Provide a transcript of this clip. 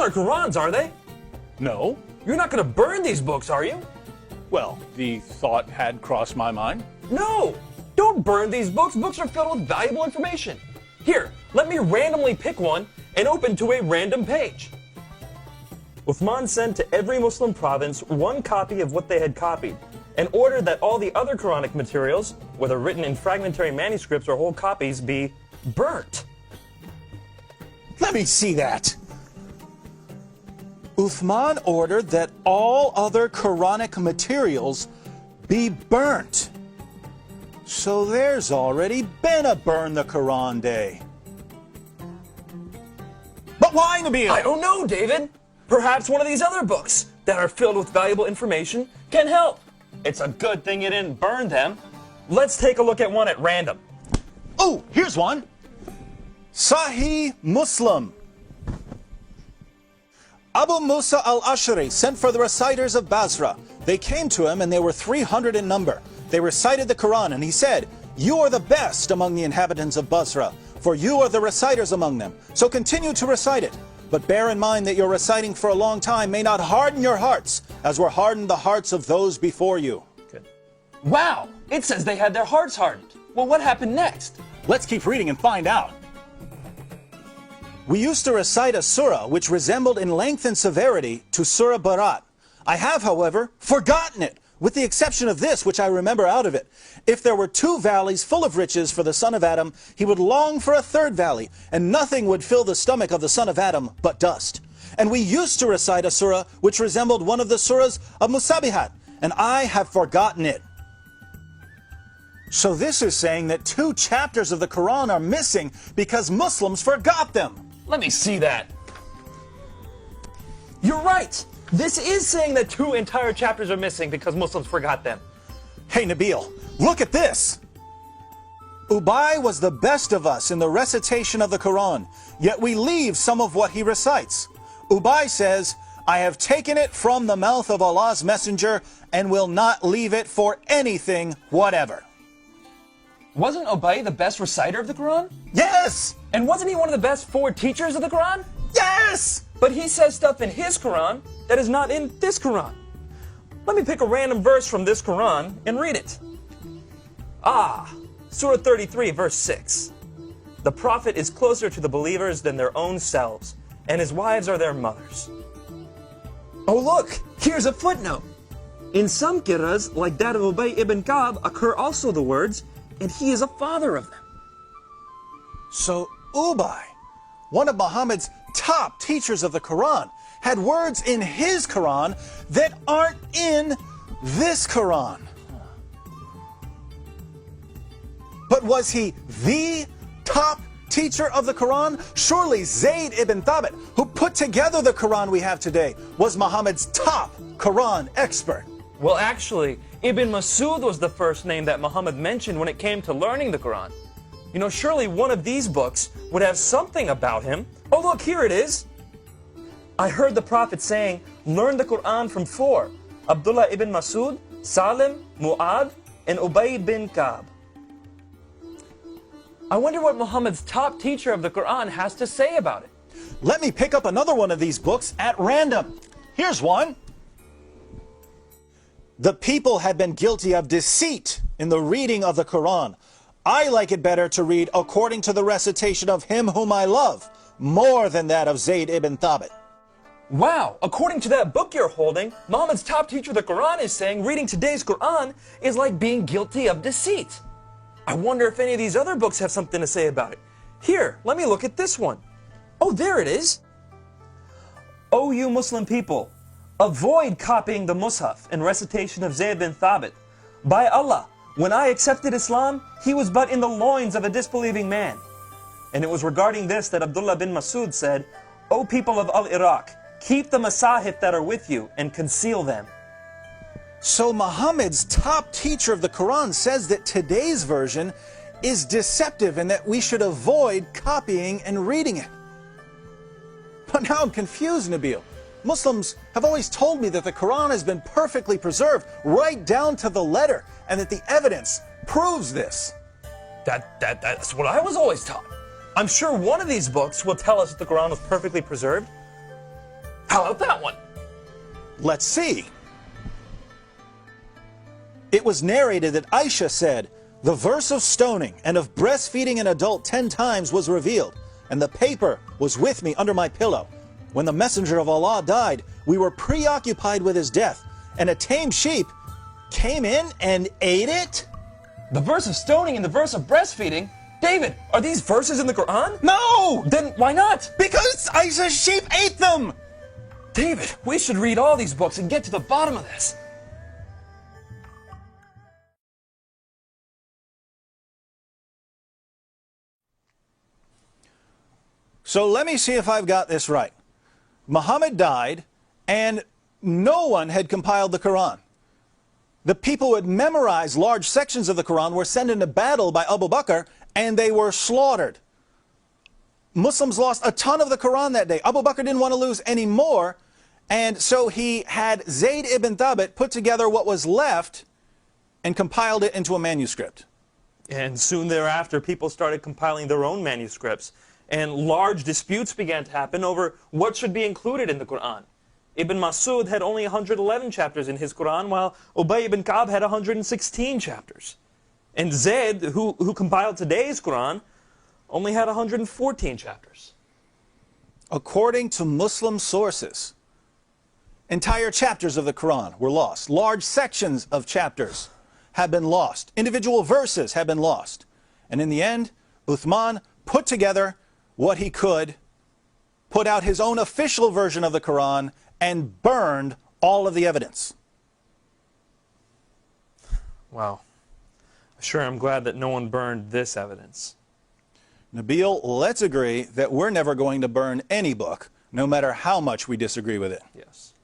aren't Qurans, are they? No. You're not going to burn these books, are you? Well, the thought had crossed my mind. No! Don't burn these books. Books are filled with valuable information. Here, let me randomly pick one and open to a random page. Uthman sent to every Muslim province one copy of what they had copied, and ordered that all the other Quranic materials, whether written in fragmentary manuscripts or whole copies, be burnt. Let me see that. Uthman ordered that all other Quranic materials be burnt. So there's already been a Burn the Quran Day. But why, Nabil? I don't know, David. Perhaps one of these other books that are filled with valuable information can help. It's a good thing you didn't burn them. Let's take a look at one at random. Oh, here's one. Sahih Muslim. Abu Musa al-Ash'ari sent for the reciters of Basra. They came to him and they were 300 in number. They recited the Quran and he said, "You are the best among the inhabitants of Basra, for you are the reciters among them. So continue to recite it. But bear in mind that your reciting for a long time may not harden your hearts, as were hardened the hearts of those before you." Good. Wow, it says they had their hearts hardened. Well, what happened next? Let's keep reading and find out. We used to recite a surah which resembled in length and severity to Surah Barat. I have, however, forgotten it, with the exception of this, which I remember out of it. If there were 2 valleys full of riches for the son of Adam, he would long for a 3rd valley, and nothing would fill the stomach of the son of Adam but dust. And we used to recite a surah which resembled one of the surahs of Musabihat, and I have forgotten it. So this is saying that 2 chapters of the Quran are missing because Muslims forgot them. Let me see that. You're right. This is saying that 2 entire chapters are missing because Muslims forgot them. Hey Nabil, look at this. Ubay was the best of us in the recitation of the Quran, yet we leave some of what he recites. Ubay says, "I have taken it from the mouth of Allah's messenger and will not leave it for anything whatever." Wasn't Ubay the best reciter of the Quran? Yes! And wasn't he one of the best 4 teachers of the Quran? Yes! But he says stuff in his Quran that is not in this Quran. Let me pick a random verse from this Quran and read it. Surah 33, verse 6. The Prophet is closer to the believers than their own selves, and his wives are their mothers. Oh look, here's a footnote. In some qira'as, like that of Ubay ibn Ka'b, occur also the words, "and he is a father of them." So Ubay, one of Muhammad's top teachers of the Quran, had words in his Quran that aren't in this Quran. But was he the top teacher of the Quran? Surely Zayd ibn Thabit, who put together the Quran we have today, was Muhammad's top Quran expert. Well, actually, Ibn Masud was the first name that Muhammad mentioned when it came to learning the Quran. You know, surely one of these books would have something about him. Oh, look, here it is. I heard the Prophet saying, "Learn the Quran from 4, Abdullah ibn Masud, Salim, Mu'ad, and Ubay bin Ka'b." I wonder what Muhammad's top teacher of the Quran has to say about it. Let me pick up another one of these books at random. Here's one. The people had been guilty of deceit in the reading of the Quran. I like it better to read according to the recitation of him whom I love, more than that of Zayd ibn Thabit. Wow, according to that book you're holding, Muhammad's top teacher of the Quran is saying reading today's Quran is like being guilty of deceit. I wonder if any of these other books have something to say about it. Here, let me look at this one. Oh, there it is. O you Muslim people, avoid copying the Mus'haf and recitation of Zayd bin Thabit. By Allah, when I accepted Islam, he was but in the loins of a disbelieving man. And it was regarding this that Abdullah bin Masud said, "O people of Al-Iraq, keep the masahif that are with you and conceal them." So Muhammad's top teacher of the Quran says that today's version is deceptive and that we should avoid copying and reading it. But now I'm confused, Nabil. Muslims have always told me that the Quran has been perfectly preserved right down to the letter and that the evidence proves this. That's what I was always taught. I'm sure one of these books will tell us that the Quran was perfectly preserved. How about that one? Let's see. It was narrated that Aisha said, "The verse of stoning and of breastfeeding an adult 10 times was revealed, and the paper was with me under my pillow. When the messenger of Allah died, we were preoccupied with his death, and a tame sheep came in and ate it?" The verse of stoning and the verse of breastfeeding? David, are these verses in the Quran? No! Then why not? Because Aisha's sheep ate them! David, we should read all these books and get to the bottom of this. So let me see if I've got this right. Muhammad died, and no one had compiled the Quran. The people who had memorized large sections of the Quran were sent into battle by Abu Bakr, and they were slaughtered. Muslims lost a ton of the Quran that day. Abu Bakr didn't want to lose any more, and so he had Zayd ibn Thabit put together what was left and compiled it into a manuscript. And soon thereafter, people started compiling their own manuscripts, and large disputes began to happen over what should be included in the Quran. Ibn Masud had only 111 chapters in his Quran, while Ubay ibn Ka'b had 116 chapters. And Zayd, who compiled today's Quran, only had 114 chapters. According to Muslim sources, entire chapters of the Quran were lost. Large sections of chapters have been lost. Individual verses have been lost. And in the end, Uthman put together what he could, put out his own official version of the Quran, and burned all of the evidence. Wow. Sure, I'm glad that no one burned this evidence. Nabil, let's agree that we're never going to burn any book, no matter how much we disagree with it. Yes.